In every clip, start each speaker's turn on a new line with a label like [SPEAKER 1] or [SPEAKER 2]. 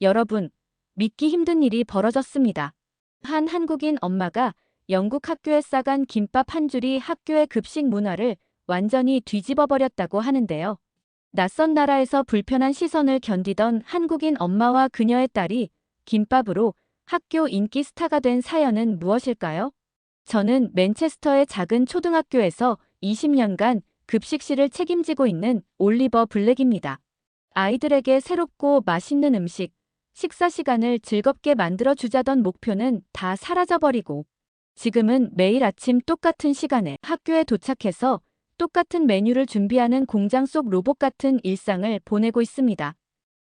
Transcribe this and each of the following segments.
[SPEAKER 1] 여러분, 믿기 힘든 일이 벌어졌습니다. 한 한국인 엄마가 영국 학교에 싸간 김밥 한 줄이 학교의 급식 문화를 완전히 뒤집어 버렸다고 하는데요. 낯선 나라에서 불편한 시선을 견디던 한국인 엄마와 그녀의 딸이 김밥으로 학교 인기 스타가 된 사연은 무엇일까요? 저는 맨체스터의 작은 초등학교에서 20년간 급식실을 책임지고 있는 올리버 블랙입니다. 아이들에게 새롭고 맛있는 음식, 식사 시간을 즐겁게 만들어 주자던 목표는 다 사라져버리고 지금은 매일 아침 똑같은 시간에 학교에 도착해서 똑같은 메뉴를 준비하는 공장 속 로봇 같은 일상을 보내고 있습니다.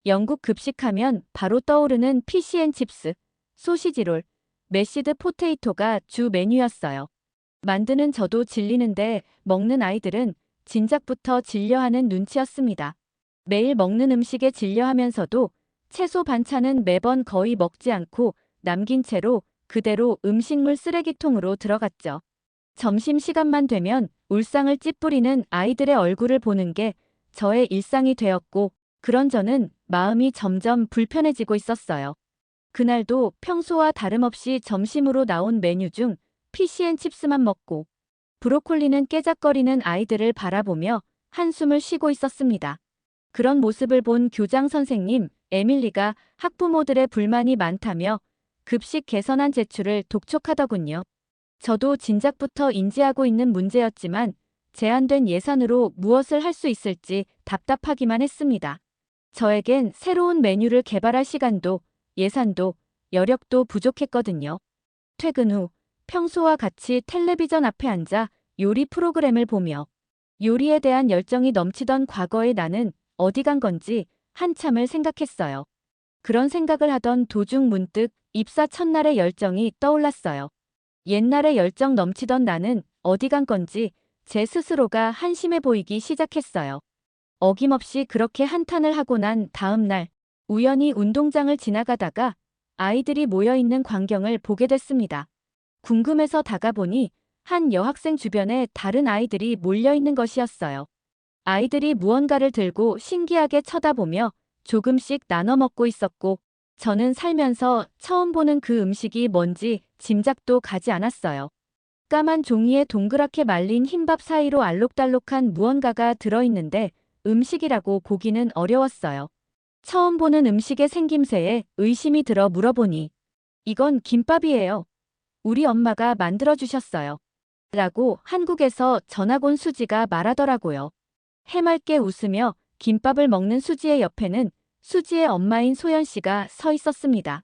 [SPEAKER 1] 영국 급식하면 바로 떠오르는 피시앤칩스, 소시지롤, 메시드 포테이토가 주 메뉴였어요. 만드는 저도 질리는데 먹는 아이들은 진작부터 질려하는 눈치였습니다. 매일 먹는 음식에 질려하면서도 채소 반찬은 매번 거의 먹지 않고 남긴 채로 그대로 음식물 쓰레기통으로 들어갔죠. 점심시간만 되면 울상을 찌푸리는 아이들의 얼굴을 보는 게 저의 일상이 되었고, 그런 저는 마음이 점점 불편해지고 있었어요. 그날도 평소와 다름없이 점심으로 나온 메뉴 중 피시앤칩스만 먹고 브로콜리는 깨작거리는 아이들을 바라보며 한숨을 쉬고 있었습니다. 그런 모습을 본 교장 선생님 에밀리가 학부모들의 불만이 많다며 급식 개선안 제출을 독촉하더군요. 저도 진작부터 인지하고 있는 문제였지만 제한된 예산으로 무엇을 할 수 있을지 답답하기만 했습니다. 저에겐 새로운 메뉴를 개발할 시간도 예산도 여력도 부족했거든요. 퇴근 후 평소와 같이 텔레비전 앞에 앉아 요리 프로그램을 보며 요리에 대한 열정이 넘치던 과거의 나는 어디 간 건지 한참을 생각했어요. 그런 생각을 하던 도중 문득 입사 첫날의 열정이 떠올랐어요. 옛날에 열정 넘치던 나는 어디 간 건지 제 스스로가 한심해 보이기 시작했어요. 어김없이 그렇게 한탄을 하고 난 다음 날 우연히 운동장을 지나가다가 아이들이 모여있는 광경을 보게 됐습니다. 궁금해서 다가보니 한 여학생 주변에 다른 아이들이 몰려있는 것이었어요. 아이들이 무언가를 들고 신기하게 쳐다보며 조금씩 나눠 먹고 있었고 저는 살면서 처음 보는 그 음식이 뭔지 짐작도 가지 않았어요. 까만 종이에 동그랗게 말린 흰밥 사이로 알록달록한 무언가가 들어있는데 음식이라고 보기는 어려웠어요. 처음 보는 음식의 생김새에 의심이 들어 물어보니 이건 김밥이에요. 우리 엄마가 만들어주셨어요. 라고 한국에서 전학 온 수지가 말하더라고요. 해맑게 웃으며 김밥을 먹는 수지의 옆에는 수지의 엄마인 소연 씨가 서 있었습니다.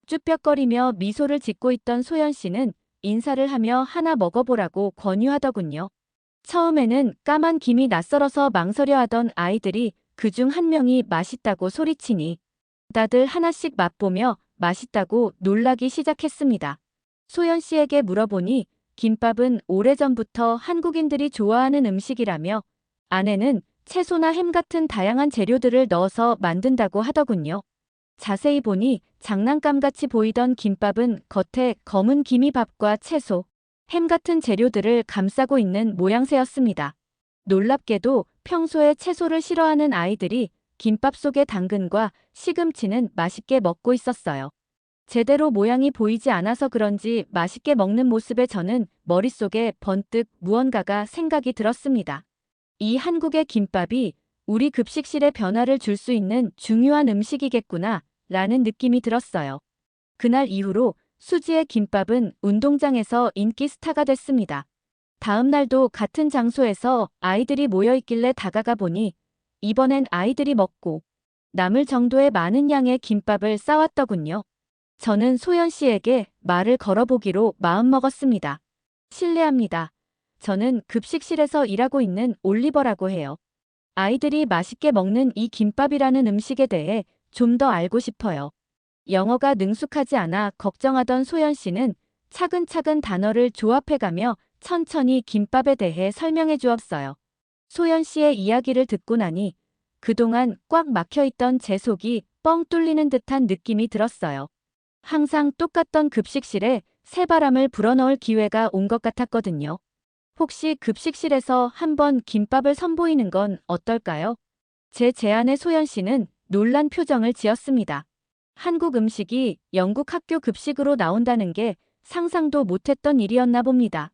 [SPEAKER 1] 쭈뼛거리며 미소를 짓고 있던 소연 씨는 인사를 하며 하나 먹어보라고 권유하더군요. 처음에는 까만 김이 낯설어서 망설여 하던 아이들이 그중 한 명이 맛있다고 소리치니 다들 하나씩 맛보며 맛있다고 놀라기 시작했습니다. 소연 씨에게 물어보니 김밥은 오래전부터 한국인들이 좋아하는 음식이라며 안에는 채소나 햄 같은 다양한 재료들을 넣어서 만든다고 하더군요. 자세히 보니 장난감같이 보이던 김밥은 겉에 검은 기미밥과 채소, 햄 같은 재료들을 감싸고 있는 모양새였습니다. 놀랍게도 평소에 채소를 싫어하는 아이들이 김밥 속의 당근과 시금치는 맛있게 먹고 있었어요. 제대로 모양이 보이지 않아서 그런지 맛있게 먹는 모습에 저는 머릿속에 번뜩 무언가가 생각이 들었습니다. 이 한국의 김밥이 우리 급식실에 변화를 줄 수 있는 중요한 음식이겠구나 라는 느낌이 들었어요. 그날 이후로 수지의 김밥은 운동장에서 인기 스타가 됐습니다. 다음 날도 같은 장소에서 아이들이 모여있길래 다가가 보니 이번엔 아이들이 먹고 남을 정도의 많은 양의 김밥을 싸왔더군요. 저는 소연 씨에게 말을 걸어보기로 마음먹었습니다. 실례합니다. 저는 급식실에서 일하고 있는 올리버라고 해요. 아이들이 맛있게 먹는 이 김밥이라는 음식에 대해 좀 더 알고 싶어요. 영어가 능숙하지 않아 걱정하던 소연 씨는 차근차근 단어를 조합해가며 천천히 김밥에 대해 설명해 주었어요. 소연 씨의 이야기를 듣고 나니 그동안 꽉 막혀있던 제 속이 뻥 뚫리는 듯한 느낌이 들었어요. 항상 똑같던 급식실에 새바람을 불어넣을 기회가 온 것 같았거든요. 혹시 급식실에서 한번 김밥을 선보이는 건 어떨까요? 제 제안에 소연 씨는 놀란 표정을 지었습니다. 한국 음식이 영국 학교 급식으로 나온다는 게 상상도 못했던 일이었나 봅니다.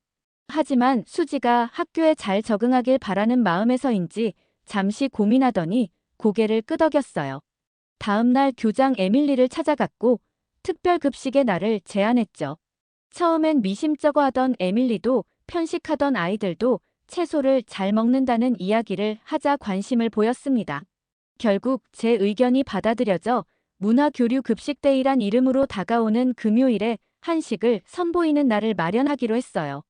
[SPEAKER 1] 하지만 수지가 학교에 잘 적응하길 바라는 마음에서인지 잠시 고민하더니 고개를 끄덕였어요. 다음 날 교장 에밀리를 찾아갔고 특별 급식의 날을 제안했죠. 처음엔 미심쩍어 하던 에밀리도 편식하던 아이들도 채소를 잘 먹는다는 이야기를 하자 관심을 보였습니다. 결국 제 의견이 받아들여져 문화교류 급식데이란 이름으로 다가오는 금요일에 한식을 선보이는 날을 마련하기로 했어요.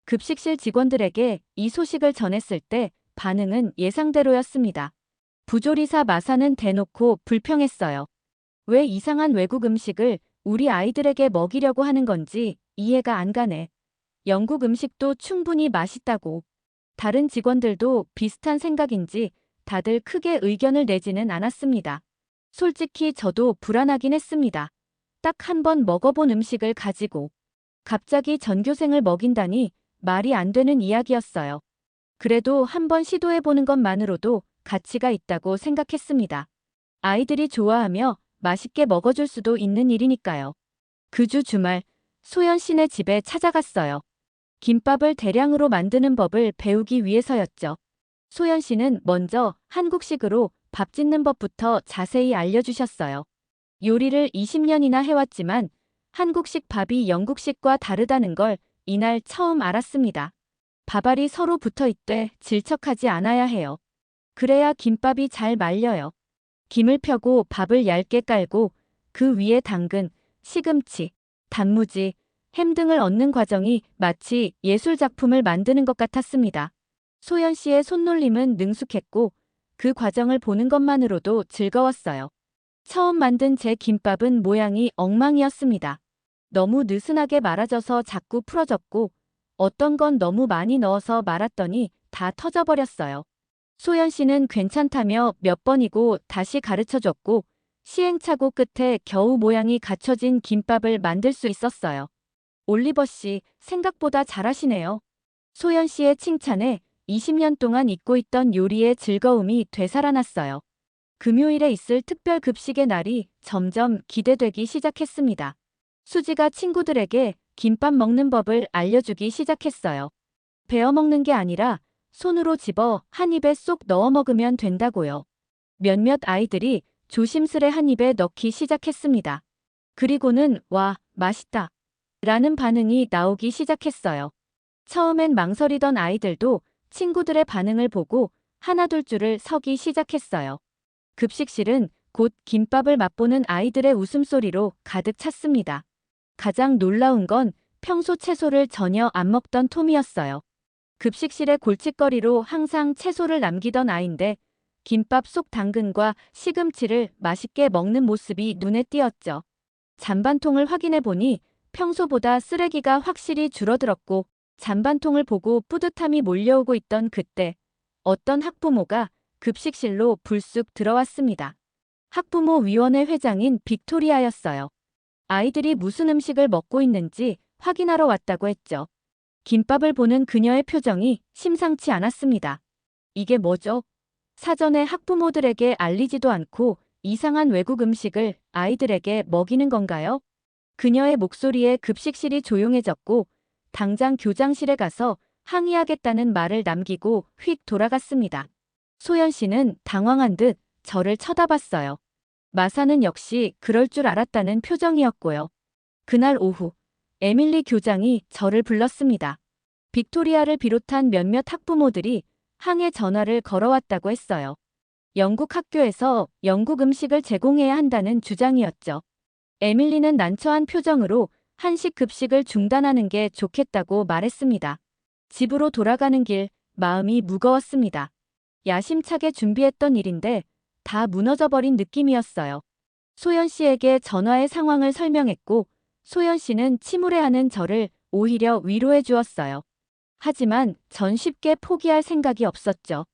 [SPEAKER 1] 급식실 직원들에게 이 소식을 전했을 때 반응은 예상대로였습니다. 부조리사 마사는 대놓고 불평했어요. 왜 이상한 외국 음식을 우리 아이들에게 먹이려고 하는 건지 이해가 안 가네. 영국 음식도 충분히 맛있다고. 다른 직원들도 비슷한 생각인지 다들 크게 의견을 내지는 않았습니다. 솔직히 저도 불안하긴 했습니다. 딱 한 번 먹어본 음식을 가지고 갑자기 전교생을 먹인다니 말이 안 되는 이야기였어요. 그래도 한번 시도해보는 것만으로도 가치가 있다고 생각했습니다. 아이들이 좋아하며 맛있게 먹어줄 수도 있는 일이니까요. 그 주 주말, 소연 씨네 집에 찾아갔어요. 김밥을 대량으로 만드는 법을 배우기 위해서였죠. 소연 씨는 먼저 한국식으로 밥 짓는 법부터 자세히 알려주셨어요. 요리를 20년이나 해왔지만 한국식 밥이 영국식과 다르다는 걸 이날 처음 알았습니다. 밥알이 서로 붙어 있되 질척하지 않아야 해요. 그래야 김밥이 잘 말려요. 김을 펴고 밥을 얇게 깔고 그 위에 당근, 시금치, 단무지, 햄 등을 얹는 과정이 마치 예술작품을 만드는 것 같았습니다. 소연 씨의 손놀림은 능숙했고 그 과정을 보는 것만으로도 즐거웠어요. 처음 만든 제 김밥은 모양이 엉망이었습니다. 너무 느슨하게 말아져서 자꾸 풀어졌고 어떤 건 너무 많이 넣어서 말았더니 다 터져버렸어요. 소연 씨는 괜찮다며 몇 번이고 다시 가르쳐줬고 시행착오 끝에 겨우 모양이 갖춰진 김밥을 만들 수 있었어요. 올리버 씨, 생각보다 잘하시네요. 소연 씨의 칭찬에 20년 동안 잊고 있던 요리의 즐거움이 되살아났어요. 금요일에 있을 특별 급식의 날이 점점 기대되기 시작했습니다. 수지가 친구들에게 김밥 먹는 법을 알려주기 시작했어요. 베어 먹는 게 아니라 손으로 집어 한 입에 쏙 넣어 먹으면 된다고요. 몇몇 아이들이 조심스레 한 입에 넣기 시작했습니다. 그리고는 와, 맛있다 라는 반응이 나오기 시작했어요. 처음엔 망설이던 아이들도 친구들의 반응을 보고 하나둘 줄을 서기 시작했어요. 급식실은 곧 김밥을 맛보는 아이들의 웃음소리로 가득 찼습니다. 가장 놀라운 건 평소 채소를 전혀 안 먹던 톰이었어요. 급식실의 골칫거리로 항상 채소를 남기던 아이인데 김밥 속 당근과 시금치를 맛있게 먹는 모습이 눈에 띄었죠. 잔반통을 확인해 보니 평소보다 쓰레기가 확실히 줄어들었고 잔반통을 보고 뿌듯함이 몰려오고 있던 그때 어떤 학부모가 급식실로 불쑥 들어왔습니다. 학부모 위원회 회장인 빅토리아였어요. 아이들이 무슨 음식을 먹고 있는지 확인하러 왔다고 했죠. 김밥을 보는 그녀의 표정이 심상치 않았습니다. 이게 뭐죠? 사전에 학부모들에게 알리지도 않고 이상한 외국 음식을 아이들에게 먹이는 건가요? 그녀의 목소리에 급식실이 조용해졌고 당장 교장실에 가서 항의하겠다는 말을 남기고 휙 돌아갔습니다. 소연 씨는 당황한 듯 저를 쳐다봤어요. 마사는 역시 그럴 줄 알았다는 표정이었고요. 그날 오후 에밀리 교장이 저를 불렀습니다. 빅토리아를 비롯한 몇몇 학부모들이 항해 전화를 걸어왔다고 했어요. 영국 학교에서 영국 음식을 제공해야 한다는 주장이었죠. 에밀리는 난처한 표정으로 한식 급식을 중단하는 게 좋겠다고 말했습니다. 집으로 돌아가는 길 마음이 무거웠습니다. 야심차게 준비했던 일인데 다 무너져버린 느낌이었어요. 소연 씨에게 전화의 상황을 설명했고 소연 씨는 침울해하는 저를 오히려 위로해 주었어요. 하지만 전 쉽게 포기할 생각이 없었죠.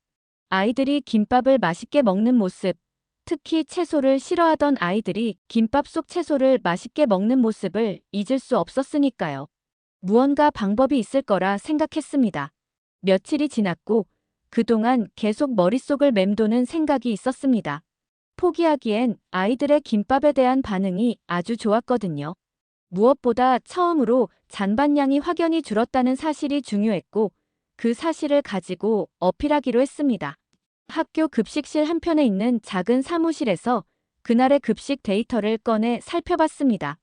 [SPEAKER 1] 아이들이 김밥을 맛있게 먹는 모습, 특히 채소를 싫어하던 아이들이 김밥 속 채소를 맛있게 먹는 모습을 잊을 수 없었으니까요. 무언가 방법이 있을 거라 생각했습니다. 며칠이 지났고 그동안 계속 머릿속을 맴도는 생각이 있었습니다. 포기하기엔 아이들의 김밥에 대한 반응이 아주 좋았거든요. 무엇보다 처음으로 잔반량이 확연히 줄었다는 사실이 중요했고, 그 사실을 가지고 어필하기로 했습니다. 학교 급식실 한편에 있는 작은 사무실에서 그날의 급식 데이터를 꺼내 살펴봤습니다.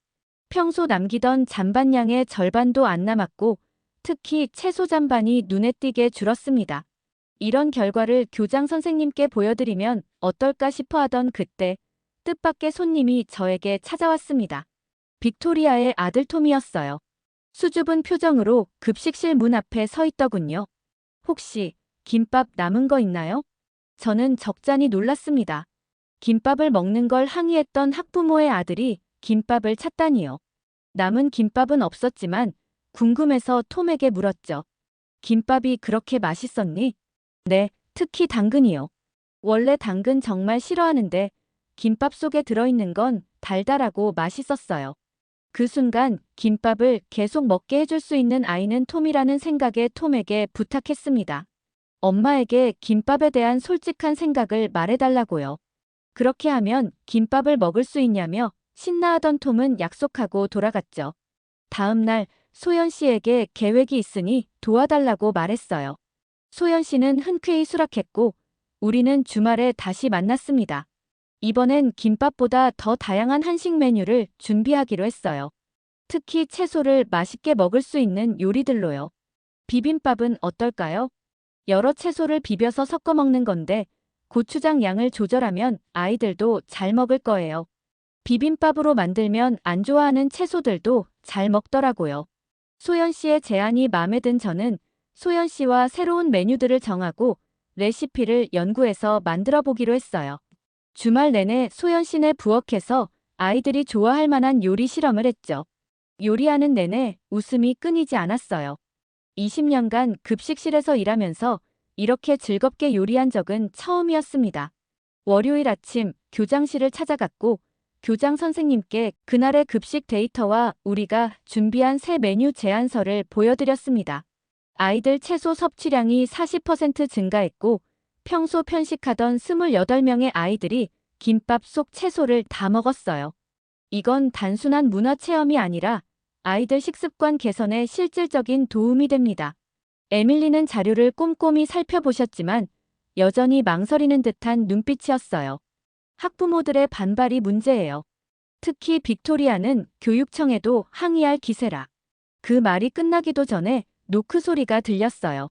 [SPEAKER 1] 평소 남기던 잔반량의 절반도 안 남았고, 특히 채소 잔반이 눈에 띄게 줄었습니다. 이런 결과를 교장 선생님께 보여드리면 어떨까 싶어 하던 그때, 뜻밖의 손님이 저에게 찾아왔습니다. 빅토리아의 아들 톰이었어요. 수줍은 표정으로 급식실 문 앞에 서 있더군요. 혹시 김밥 남은 거 있나요? 저는 적잖이 놀랐습니다. 김밥을 먹는 걸 항의했던 학부모의 아들이 김밥을 찾다니요. 남은 김밥은 없었지만 궁금해서 톰에게 물었죠. 김밥이 그렇게 맛있었니? 네, 특히 당근이요. 원래 당근 정말 싫어하는데 김밥 속에 들어있는 건 달달하고 맛있었어요. 그 순간 김밥을 계속 먹게 해줄 수 있는 아이는 톰이라는 생각에 톰에게 부탁했습니다. 엄마에게 김밥에 대한 솔직한 생각을 말해달라고요. 그렇게 하면 김밥을 먹을 수 있냐며 신나하던 톰은 약속하고 돌아갔죠. 다음 날 소연 씨에게 계획이 있으니 도와달라고 말했어요. 소연 씨는 흔쾌히 수락했고 우리는 주말에 다시 만났습니다. 이번엔 김밥보다 더 다양한 한식 메뉴를 준비하기로 했어요. 특히 채소를 맛있게 먹을 수 있는 요리들로요. 비빔밥은 어떨까요? 여러 채소를 비벼서 섞어 먹는 건데 고추장 양을 조절하면 아이들도 잘 먹을 거예요. 비빔밥으로 만들면 안 좋아하는 채소들도 잘 먹더라고요. 소연 씨의 제안이 마음에 든 저는 소연 씨와 새로운 메뉴들을 정하고 레시피를 연구해서 만들어 보기로 했어요. 주말 내내 소연 씨네 부엌에서 아이들이 좋아할 만한 요리 실험을 했죠. 요리하는 내내 웃음이 끊이지 않았어요. 20년간 급식실에서 일하면서 이렇게 즐겁게 요리한 적은 처음이었습니다. 월요일 아침 교장실을 찾아갔고 교장 선생님께 그날의 급식 데이터와 우리가 준비한 새 메뉴 제안서를 보여드렸습니다. 아이들 채소 섭취량이 40% 증가했고 평소 편식하던 28명의 아이들이 김밥 속 채소를 다 먹었어요. 이건 단순한 문화 체험이 아니라 아이들 식습관 개선에 실질적인 도움이 됩니다. 에밀리는 자료를 꼼꼼히 살펴보셨지만 여전히 망설이는 듯한 눈빛이었어요. 학부모들의 반발이 문제예요. 특히 빅토리아는 교육청에도 항의할 기세라. 그 말이 끝나기도 전에 노크 소리가 들렸어요.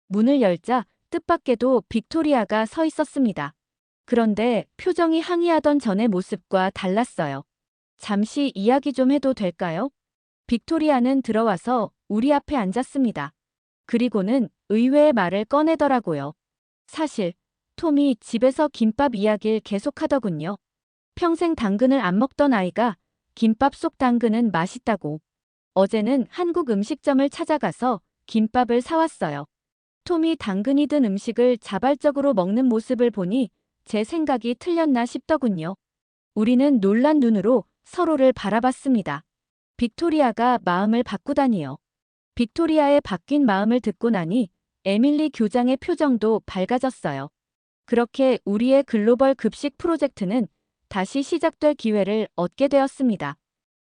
[SPEAKER 1] 문을 열자 뜻밖에도 빅토리아가 서 있었습니다. 그런데 표정이 항의하던 전의 모습과 달랐어요. 잠시 이야기 좀 해도 될까요? 빅토리아는 들어와서 우리 앞에 앉았습니다. 그리고는 의외의 말을 꺼내더라고요. 사실 톰이 집에서 김밥 이야기를 계속하더군요. 평생 당근을 안 먹던 아이가 김밥 속 당근은 맛있다고. 어제는 한국 음식점을 찾아가서 김밥을 사왔어요. 톰이 당근이 든 음식을 자발적으로 먹는 모습을 보니 제 생각이 틀렸나 싶더군요. 우리는 놀란 눈으로 서로를 바라봤습니다. 빅토리아가 마음을 바꾸다니요. 빅토리아의 바뀐 마음을 듣고 나니 에밀리 교장의 표정도 밝아졌어요. 그렇게 우리의 글로벌 급식 프로젝트는 다시 시작될 기회를 얻게 되었습니다.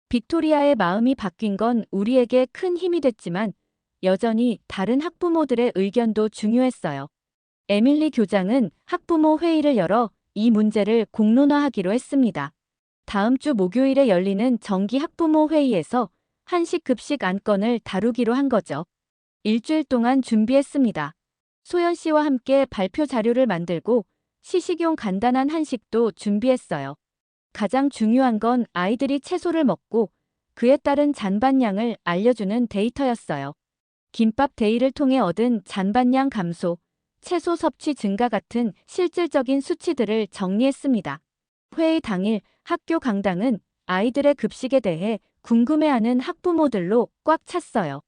[SPEAKER 1] 빅토리아의 마음이 바뀐 건 우리에게 큰 힘이 됐지만 여전히 다른 학부모들의 의견도 중요했어요. 에밀리 교장은 학부모 회의를 열어 이 문제를 공론화하기로 했습니다. 다음 주 목요일에 열리는 정기 학부모 회의에서 한식 급식 안건을 다루기로 한 거죠. 일주일 동안 준비했습니다. 소연 씨와 함께 발표 자료를 만들고 시식용 간단한 한식도 준비했어요. 가장 중요한 건 아이들이 채소를 먹고 그에 따른 잔반량을 알려주는 데이터였어요. 김밥 데이를 통해 얻은 잔반량 감소, 채소 섭취 증가 같은 실질적인 수치들을 정리했습니다. 회의 당일 학교 강당은 아이들의 급식에 대해 궁금해하는 학부모들로 꽉 찼어요.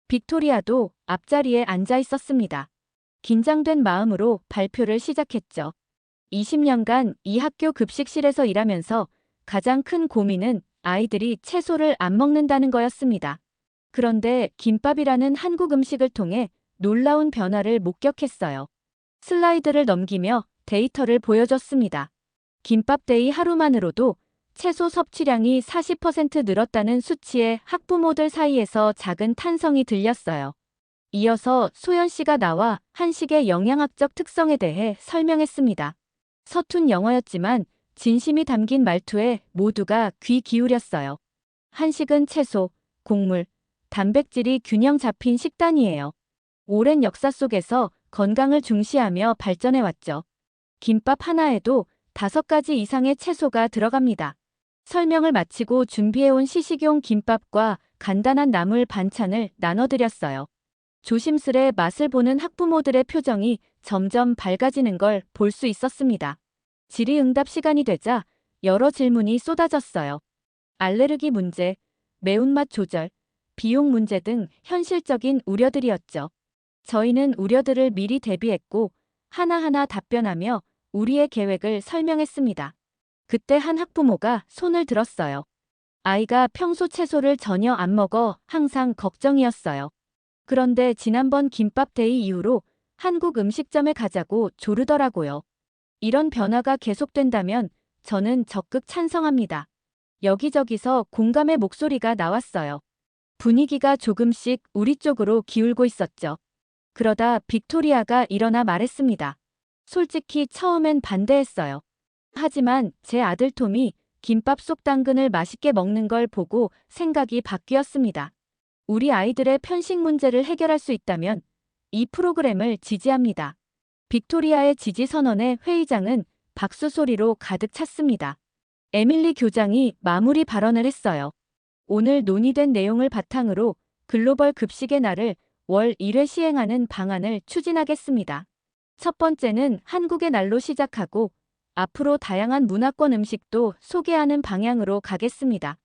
[SPEAKER 1] 빅토리아도 앞자리에 앉아 있었습니다. 긴장된 마음으로 발표를 시작했죠. 20년간 이 학교 급식실에서 일하면서 가장 큰 고민은 아이들이 채소를 안 먹는다는 거였습니다. 그런데 김밥이라는 한국 음식을 통해 놀라운 변화를 목격했어요. 슬라이드를 넘기며 데이터를 보여줬습니다. 김밥데이 하루만으로도 채소 섭취량이 40% 늘었다는 수치에 학부모들 사이에서 작은 탄성이 들렸어요. 이어서 소연 씨가 나와 한식의 영양학적 특성에 대해 설명했습니다. 서툰 영어였지만 진심이 담긴 말투에 모두가 귀 기울였어요. 한식은 채소, 곡물, 단백질이 균형 잡힌 식단이에요. 오랜 역사 속에서 건강을 중시하며 발전해왔죠. 김밥 하나에도 5가지 이상의 채소가 들어갑니다. 설명을 마치고 준비해온 시식용 김밥과 간단한 나물 반찬을 나눠드렸어요. 조심스레 맛을 보는 학부모들의 표정이 점점 밝아지는 걸 볼 수 있었습니다. 질의응답 시간이 되자 여러 질문이 쏟아졌어요. 알레르기 문제, 매운맛 조절, 비용 문제 등 현실적인 우려들이었죠. 저희는 우려들을 미리 대비했고 하나하나 답변하며 우리의 계획을 설명했습니다. 그때 한 학부모가 손을 들었어요. 아이가 평소 채소를 전혀 안 먹어 항상 걱정이었어요. 그런데 지난번 김밥데이 이후로 한국 음식점에 가자고 조르더라고요. 이런 변화가 계속된다면 저는 적극 찬성합니다. 여기저기서 공감의 목소리가 나왔어요. 분위기가 조금씩 우리 쪽으로 기울고 있었죠. 그러다 빅토리아가 일어나 말했습니다. 솔직히 처음엔 반대했어요. 하지만 제 아들 톰이 김밥 속 당근을 맛있게 먹는 걸 보고 생각이 바뀌었습니다. 우리 아이들의 편식 문제를 해결할 수 있다면 이 프로그램을 지지합니다. 빅토리아의 지지 선언에 회의장은 박수 소리로 가득 찼습니다. 에밀리 교장이 마무리 발언을 했어요. 오늘 논의된 내용을 바탕으로 글로벌 급식의 날을 월 1회 시행하는 방안을 추진하겠습니다. 첫 번째는 한국의 날로 시작하고 앞으로 다양한 문화권 음식도 소개하는 방향으로 가겠습니다.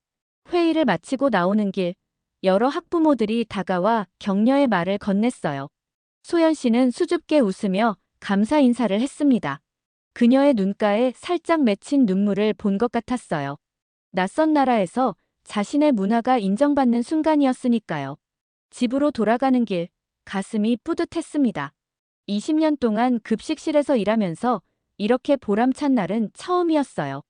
[SPEAKER 1] 회의를 마치고 나오는 길, 여러 학부모들이 다가와 격려의 말을 건넸어요. 소연 씨는 수줍게 웃으며 감사 인사를 했습니다. 그녀의 눈가에 살짝 맺힌 눈물을 본 것 같았어요. 낯선 나라에서 자신의 문화가 인정받는 순간이었으니까요. 집으로 돌아가는 길, 가슴이 뿌듯했습니다. 20년 동안 급식실에서 일하면서 이렇게 보람찬 날은 처음이었어요.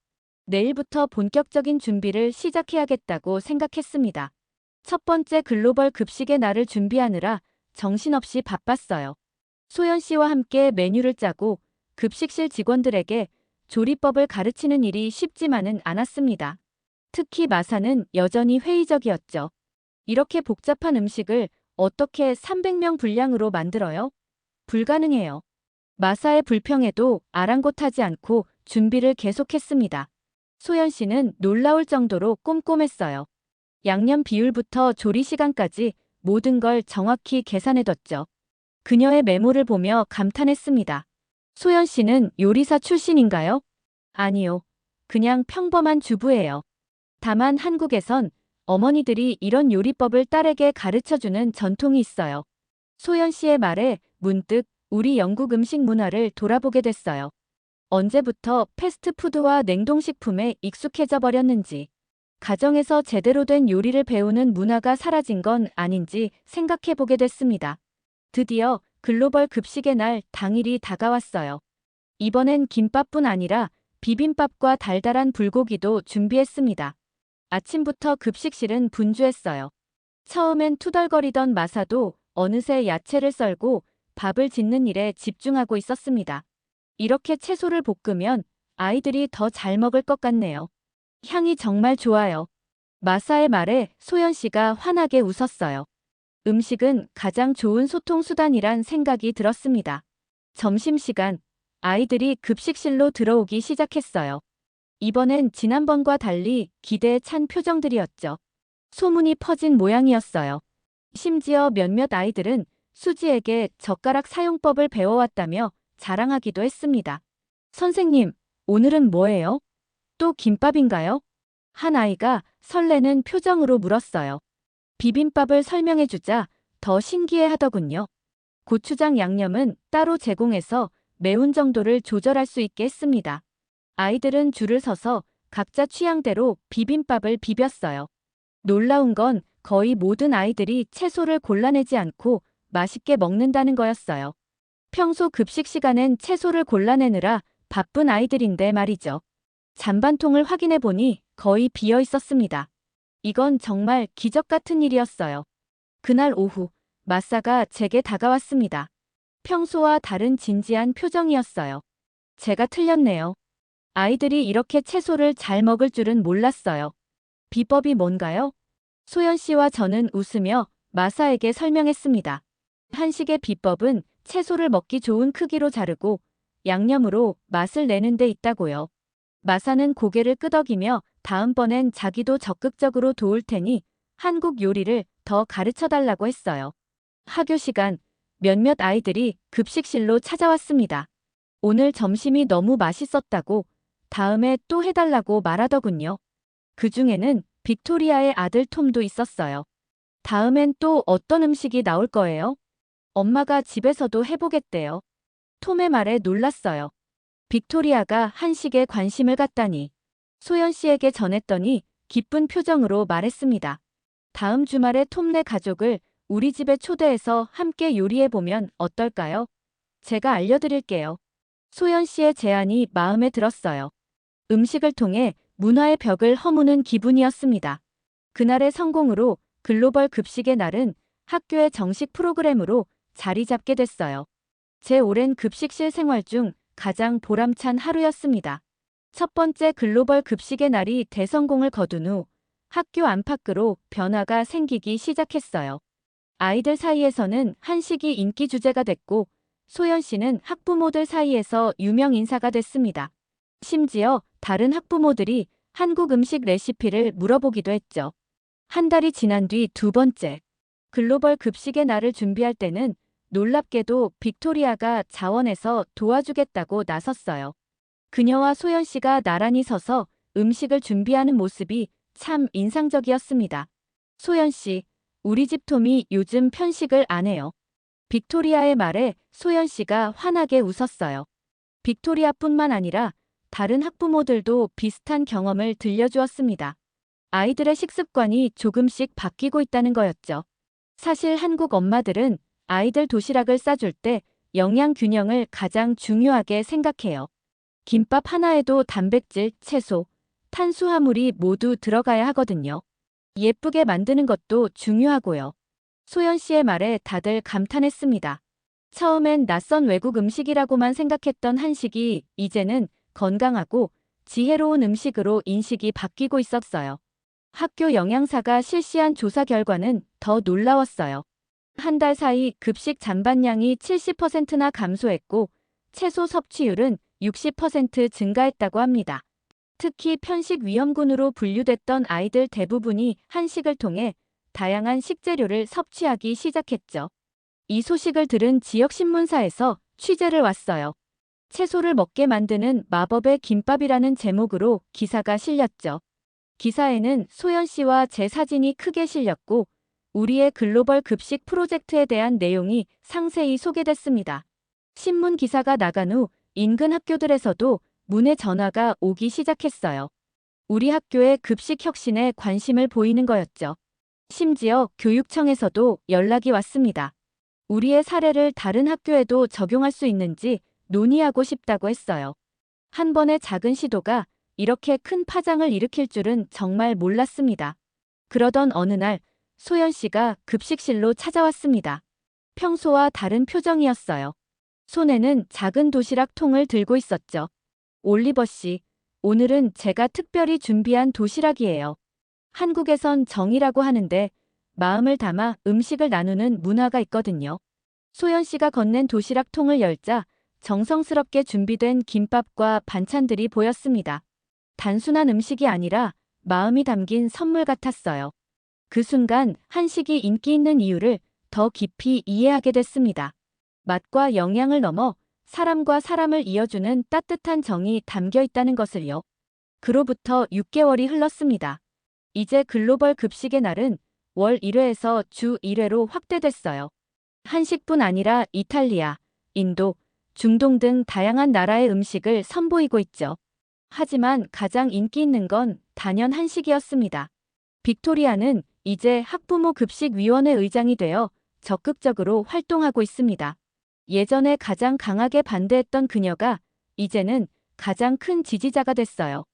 [SPEAKER 1] 내일부터 본격적인 준비를 시작해야겠다고 생각했습니다. 첫 번째 글로벌 급식의 날을 준비하느라 정신없이 바빴어요. 소연 씨와 함께 메뉴를 짜고 급식실 직원들에게 조리법을 가르치는 일이 쉽지만은 않았습니다. 특히 마사는 여전히 회의적이었죠. 이렇게 복잡한 음식을 어떻게 300명 분량으로 만들어요? 불가능해요. 마사의 불평에도 아랑곳하지 않고 준비를 계속했습니다. 소연 씨는 놀라울 정도로 꼼꼼했어요. 양념 비율부터 조리 시간까지 모든 걸 정확히 계산해뒀죠. 그녀의 메모를 보며 감탄했습니다. 소연 씨는 요리사 출신인가요? 아니요. 그냥 평범한 주부예요. 다만 한국에선 어머니들이 이런 요리법을 딸에게 가르쳐주는 전통이 있어요. 소연 씨의 말에 문득 우리 영국 음식 문화를 돌아보게 됐어요. 언제부터 패스트푸드와 냉동식품에 익숙해져 버렸는지, 가정에서 제대로 된 요리를 배우는 문화가 사라진 건 아닌지 생각해 보게 됐습니다. 드디어 글로벌 급식의 날 당일이 다가왔어요. 이번엔 김밥뿐 아니라 비빔밥과 달달한 불고기도 준비했습니다. 아침부터 급식실은 분주했어요. 처음엔 투덜거리던 마사도 어느새 야채를 썰고 밥을 짓는 일에 집중하고 있었습니다. 이렇게 채소를 볶으면 아이들이 더 잘 먹을 것 같네요. 향이 정말 좋아요. 마사의 말에 소연 씨가 환하게 웃었어요. 음식은 가장 좋은 소통 수단이란 생각이 들었습니다. 점심시간, 아이들이 급식실로 들어오기 시작했어요. 이번엔 지난번과 달리 기대에 찬 표정들이었죠. 소문이 퍼진 모양이었어요. 심지어 몇몇 아이들은 수지에게 젓가락 사용법을 배워왔다며 자랑하기도 했습니다. 선생님, 오늘은 뭐예요? 또 김밥인가요? 한 아이가 설레는 표정으로 물었어요. 비빔밥을 설명해주자 더 신기해하더군요. 고추장 양념은 따로 제공해서 매운 정도를 조절할 수 있게 했습니다. 아이들은 줄을 서서 각자 취향대로 비빔밥을 비볐어요. 놀라운 건 거의 모든 아이들이 채소를 골라내지 않고 맛있게 먹는다는 거였어요. 평소 급식 시간엔 채소를 골라내느라 바쁜 아이들인데 말이죠. 잔반통을 확인해 보니 거의 비어 있었습니다. 이건 정말 기적 같은 일이었어요. 그날 오후, 마사가 제게 다가왔습니다. 평소와 다른 진지한 표정이었어요. 제가 틀렸네요. 아이들이 이렇게 채소를 잘 먹을 줄은 몰랐어요. 비법이 뭔가요? 소연 씨와 저는 웃으며 마사에게 설명했습니다. 한식의 비법은 채소를 먹기 좋은 크기로 자르고 양념으로 맛을 내는 데 있다고요. 마사는 고개를 끄덕이며 다음번엔 자기도 적극적으로 도울 테니 한국 요리를 더 가르쳐 달라고 했어요. 학교 시간, 몇몇 아이들이 급식실로 찾아왔습니다. 오늘 점심이 너무 맛있었다고 다음에 또 해달라고 말하더군요. 그 중에는 빅토리아의 아들 톰도 있었어요. 다음엔 또 어떤 음식이 나올 거예요? 엄마가 집에서도 해보겠대요. 톰의 말에 놀랐어요. 빅토리아가 한식에 관심을 갖다니. 소연 씨에게 전했더니 기쁜 표정으로 말했습니다. 다음 주말에 톰네 가족을 우리 집에 초대해서 함께 요리해보면 어떨까요? 제가 알려드릴게요. 소연 씨의 제안이 마음에 들었어요. 음식을 통해 문화의 벽을 허무는 기분이었습니다. 그날의 성공으로 글로벌 급식의 날은 학교의 정식 프로그램으로 자리 잡게 됐어요. 제 오랜 급식실 생활 중 가장 보람찬 하루였습니다. 첫 번째 글로벌 급식의 날이 대성공을 거둔 후 학교 안팎으로 변화가 생기기 시작했어요. 아이들 사이에서는 한식이 인기 주제가 됐고 소연 씨는 학부모들 사이에서 유명 인사가 됐습니다. 심지어 다른 학부모들이 한국 음식 레시피를 물어보기도 했죠. 한 달이 지난 뒤 두 번째 글로벌 급식의 날을 준비할 때는 놀랍게도 빅토리아가 자원해서 도와주겠다고 나섰어요. 그녀와 소연 씨가 나란히 서서 음식을 준비하는 모습이 참 인상적이었습니다. 소연 씨, 우리 집 톰이 요즘 편식을 안 해요. 빅토리아의 말에 소연 씨가 환하게 웃었어요. 빅토리아뿐만 아니라 다른 학부모들도 비슷한 경험을 들려주었습니다. 아이들의 식습관이 조금씩 바뀌고 있다는 거였죠. 사실 한국 엄마들은 아이들 도시락을 싸줄 때 영양 균형을 가장 중요하게 생각해요. 김밥 하나에도 단백질, 채소, 탄수화물이 모두 들어가야 하거든요. 예쁘게 만드는 것도 중요하고요. 소연 씨의 말에 다들 감탄했습니다. 처음엔 낯선 외국 음식이라고만 생각했던 한식이 이제는 건강하고 지혜로운 음식으로 인식이 바뀌고 있었어요. 학교 영양사가 실시한 조사 결과는 더 놀라웠어요. 한 달 사이 급식 잔반량이 70%나 감소했고 채소 섭취율은 60% 증가했다고 합니다. 특히 편식 위험군으로 분류됐던 아이들 대부분이 한식을 통해 다양한 식재료를 섭취하기 시작했죠. 이 소식을 들은 지역 신문사에서 취재를 왔어요. 채소를 먹게 만드는 마법의 김밥이라는 제목으로 기사가 실렸죠. 기사에는 소연 씨와 제 사진이 크게 실렸고 우리의 글로벌 급식 프로젝트에 대한 내용이 상세히 소개됐습니다. 신문 기사가 나간 후 인근 학교들에서도 문의 전화가 오기 시작했어요. 우리 학교의 급식 혁신에 관심을 보이는 거였죠. 심지어 교육청에서도 연락이 왔습니다. 우리의 사례를 다른 학교에도 적용할 수 있는지 논의하고 싶다고 했어요. 한 번의 작은 시도가 이렇게 큰 파장을 일으킬 줄은 정말 몰랐습니다. 그러던 어느 날 소연 씨가 급식실로 찾아왔습니다. 평소와 다른 표정이었어요. 손에는 작은 도시락 통을 들고 있었죠. 올리버 씨, 오늘은 제가 특별히 준비한 도시락이에요. 한국에선 정이라고 하는데 마음을 담아 음식을 나누는 문화가 있거든요. 소연 씨가 건넨 도시락 통을 열자 정성스럽게 준비된 김밥과 반찬들이 보였습니다. 단순한 음식이 아니라 마음이 담긴 선물 같았어요. 그 순간 한식이 인기 있는 이유를 더 깊이 이해하게 됐습니다. 맛과 영양을 넘어 사람과 사람을 이어주는 따뜻한 정이 담겨 있다는 것을요. 그로부터 6개월이 흘렀습니다. 이제 글로벌 급식의 날은 월 1회에서 주 1회로 확대됐어요. 한식뿐 아니라 이탈리아, 인도, 중동 등 다양한 나라의 음식을 선보이고 있죠. 하지만 가장 인기 있는 건 단연 한식이었습니다. 빅토리아는 이제 학부모 급식위원회 의장이 되어 적극적으로 활동하고 있습니다. 예전에 가장 강하게 반대했던 그녀가 이제는 가장 큰 지지자가 됐어요.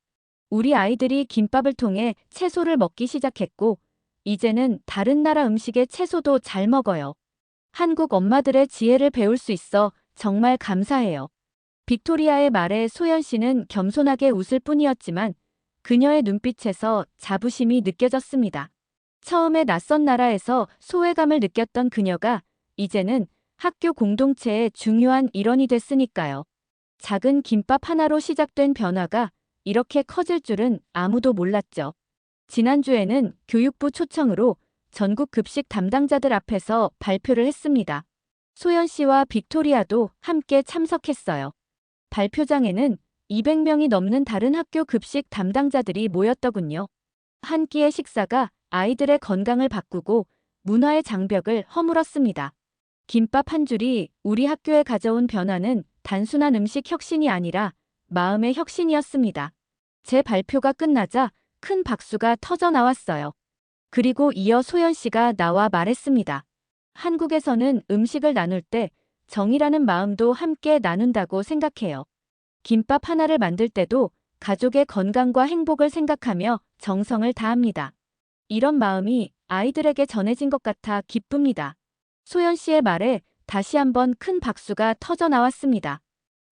[SPEAKER 1] 우리 아이들이 김밥을 통해 채소를 먹기 시작했고, 이제는 다른 나라 음식의 채소도 잘 먹어요. 한국 엄마들의 지혜를 배울 수 있어 정말 감사해요. 빅토리아의 말에 소연 씨는 겸손하게 웃을 뿐이었지만 그녀의 눈빛에서 자부심이 느껴졌습니다. 처음에 낯선 나라에서 소외감을 느꼈던 그녀가 이제는 학교 공동체의 중요한 일원이 됐으니까요. 작은 김밥 하나로 시작된 변화가 이렇게 커질 줄은 아무도 몰랐죠. 지난주에는 교육부 초청으로 전국 급식 담당자들 앞에서 발표를 했습니다. 소연 씨와 빅토리아도 함께 참석했어요. 발표장에는 200명이 넘는 다른 학교 급식 담당자들이 모였더군요. 한 끼의 식사가 아이들의 건강을 바꾸고 문화의 장벽을 허물었습니다. 김밥 한 줄이 우리 학교에 가져온 변화는 단순한 음식 혁신이 아니라 마음의 혁신이었습니다. 제 발표가 끝나자 큰 박수가 터져 나왔어요. 그리고 이어 소연 씨가 나와 말했습니다. 한국에서는 음식을 나눌 때 정이라는 마음도 함께 나눈다고 생각해요. 김밥 하나를 만들 때도 가족의 건강과 행복을 생각하며 정성을 다합니다. 이런 마음이 아이들에게 전해진 것 같아 기쁩니다. 소연 씨의 말에 다시 한번 큰 박수가 터져 나왔습니다.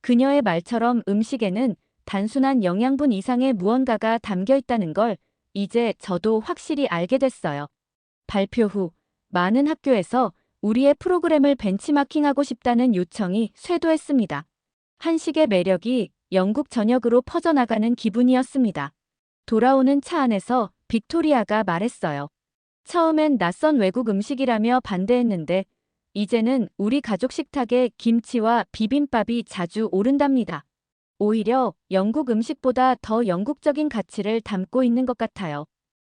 [SPEAKER 1] 그녀의 말처럼 음식에는 단순한 영양분 이상의 무언가가 담겨 있다는 걸 이제 저도 확실히 알게 됐어요. 발표 후 많은 학교에서 우리의 프로그램을 벤치마킹하고 싶다는 요청이 쇄도했습니다. 한식의 매력이 영국 전역으로 퍼져나가는 기분이었습니다. 돌아오는 차 안에서 빅토리아가 말했어요. 처음엔 낯선 외국 음식이라며 반대했는데 이제는 우리 가족 식탁에 김치와 비빔밥이 자주 오른답니다. 오히려 영국 음식보다 더 영국적인 가치를 담고 있는 것 같아요.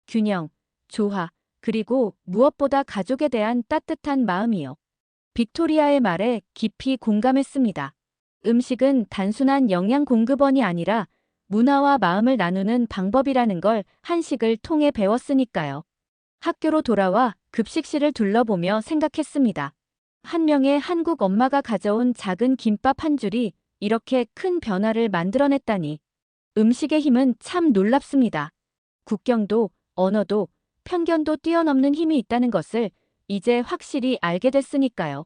[SPEAKER 1] 균형, 조화, 그리고 무엇보다 가족에 대한 따뜻한 마음이요. 빅토리아의 말에 깊이 공감했습니다. 음식은 단순한 영양 공급원이 아니라 문화와 마음을 나누는 방법이라는 걸 한식을 통해 배웠으니까요. 학교로 돌아와 급식실을 둘러보며 생각했습니다. 한 명의 한국 엄마가 가져온 작은 김밥 한 줄이 이렇게 큰 변화를 만들어냈다니. 음식의 힘은 참 놀랍습니다. 국경도, 언어도, 편견도 뛰어넘는 힘이 있다는 것을 이제 확실히 알게 됐으니까요.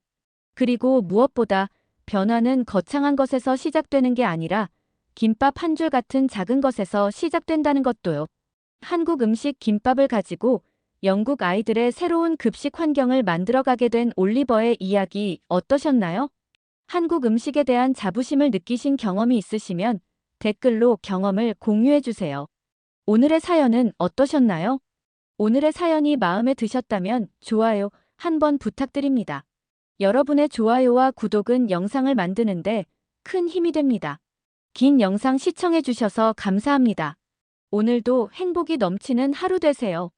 [SPEAKER 1] 그리고 무엇보다 변화는 거창한 것에서 시작되는 게 아니라 김밥 한 줄 같은 작은 것에서 시작된다는 것도요. 한국 음식 김밥을 가지고 영국 아이들의 새로운 급식 환경을 만들어가게 된 올리버의 이야기 어떠셨나요? 한국 음식에 대한 자부심을 느끼신 경험이 있으시면 댓글로 경험을 공유해주세요. 오늘의 사연은 어떠셨나요? 오늘의 사연이 마음에 드셨다면 좋아요 한번 부탁드립니다. 여러분의 좋아요와 구독은 영상을 만드는데 큰 힘이 됩니다. 긴 영상 시청해주셔서 감사합니다. 오늘도 행복이 넘치는 하루 되세요.